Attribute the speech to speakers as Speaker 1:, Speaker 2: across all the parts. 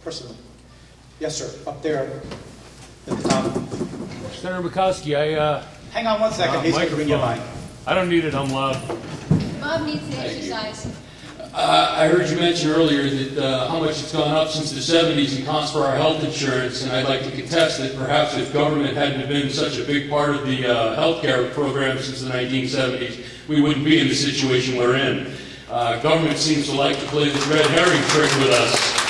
Speaker 1: person. Yes, sir. Up there at the top.
Speaker 2: Senator Murkowski,
Speaker 1: Hang on one second. He's going to bring you a mic.
Speaker 2: I don't need it. I'm loud.
Speaker 3: Bob needs the exercise.
Speaker 4: I heard you mention earlier that how much it's gone up since the 70s in costs for our health insurance, and I'd like to contest that perhaps if government hadn't been such a big part of the health care program since the 1970s, we wouldn't be in the situation we're in. Government seems to like to play this red herring trick with us,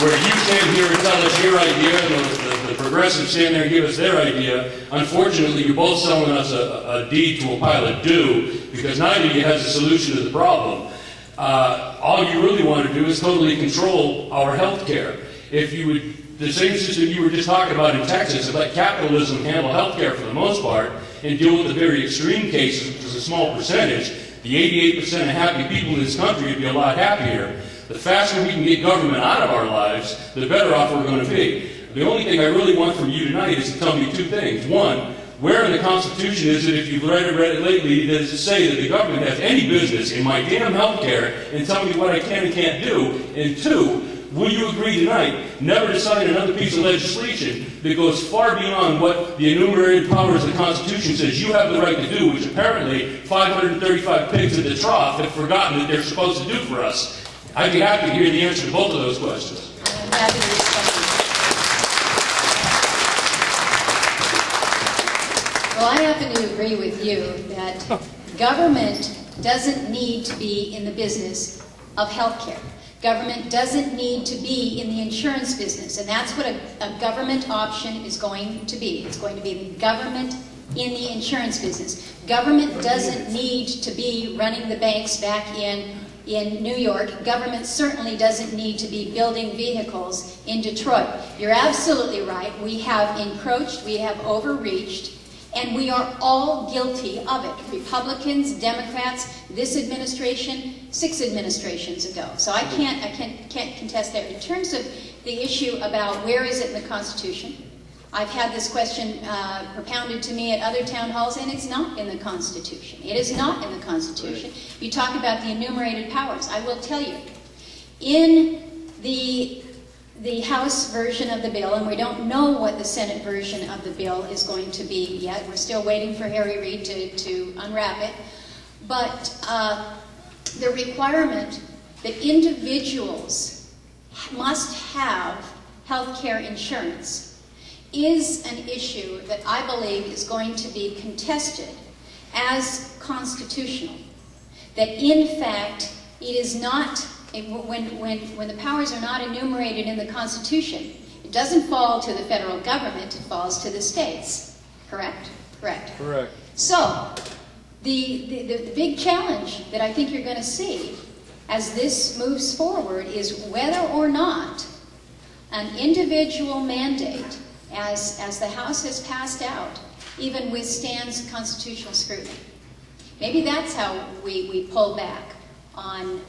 Speaker 4: where you stand here and tell us your idea, and the progressives stand there and give us their idea. Unfortunately, you're both selling us a deed to a pile of dew, because neither of you has a solution to the problem. All you really want to do is totally control our health care. If you would, the same system you were just talking about in Texas, let capitalism handle health care for the most part, and deal with the very extreme cases, which is a small percentage, the 88% of happy people in this country would be a lot happier. The faster we can get government out of our lives, the better off we're going to be. The only thing I really want from you tonight is to tell me two things. One, where in the Constitution is it, if you've read it lately, does it say that the government has any business in my damn health care and tell me what I can and can't do? And two, will you agree tonight never to sign another piece of legislation that goes far beyond what the enumerated powers of the Constitution says you have the right to do, which apparently 535 pigs at the trough have forgotten that they're supposed to do for us? I'd be happy to hear the answer to both of those questions.
Speaker 3: I'm happy to respond. Well, I happen to agree with you that government doesn't need to be in the business of healthcare. Government doesn't need to be in the insurance business, and that's what a government option is going to be. It's going to be the government in the insurance business. Government doesn't need to be running the banks back in New York. Government certainly doesn't need to be building vehicles in Detroit. You're absolutely right. We have encroached, we have overreached, and we are all guilty of it. Republicans, Democrats, this administration, 6 administrations ago. So I can't contest that. In terms of the issue about where is it in the Constitution, I've had this question propounded to me at other town halls, and it's not in the Constitution. It is not in the Constitution. You talk about the enumerated powers. I will tell you, in the House version of the bill, and we don't know what the Senate version of the bill is going to be yet. We're still waiting for Harry Reid to unwrap it. But the requirement that individuals must have health care insurance is an issue that I believe is going to be contested as constitutional. That in fact, it is not, when the powers are not enumerated in the Constitution, it doesn't fall to the federal government, it falls to the states. Correct? Correct.
Speaker 2: Correct.
Speaker 3: So, the big challenge that I think you're going to see as this moves forward is whether or not an individual mandate, as the House has passed out, even withstands constitutional scrutiny. Maybe that's how we pull back on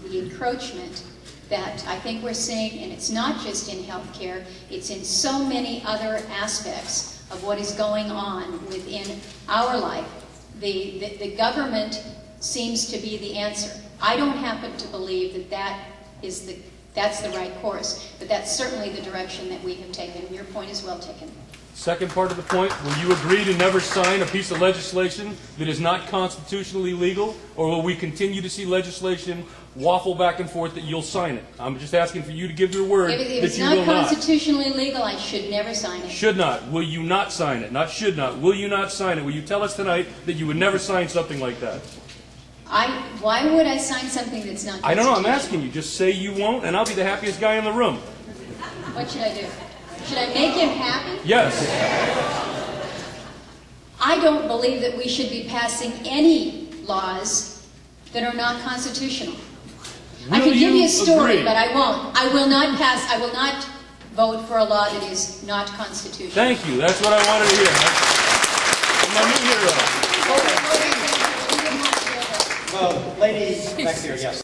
Speaker 3: the encroachment that I think we're seeing, and it's not just in healthcare, it's in so many other aspects of what is going on within our life. The government seems to be the answer. I don't happen to believe that that's the right course, but that's certainly the direction that we have taken, and your point is well taken.
Speaker 2: Second part of the point, will you agree to never sign a piece of legislation that is not constitutionally legal, or will we continue to see legislation waffle back and forth that you'll sign it? I'm just asking for you to give your word that you will not.
Speaker 3: If it's not constitutionally legal, I should never sign it.
Speaker 2: Should not. Will you not sign it? Not should not. Will you not sign it? Will you tell us tonight that you would never sign something like that?
Speaker 3: Why would I sign something that's not constitutional?
Speaker 2: I don't know. I'm asking you. Just say you won't, and I'll be the happiest guy in the room.
Speaker 3: What should I do? Should I make him happy?
Speaker 2: Yes.
Speaker 3: I don't believe that we should be passing any laws that are not constitutional. I can give you a story, but I won't. I will not vote for a law that is not constitutional.
Speaker 2: Thank you. That's what I wanted to hear. I'm my new hero.
Speaker 1: Well, lady back here, yes.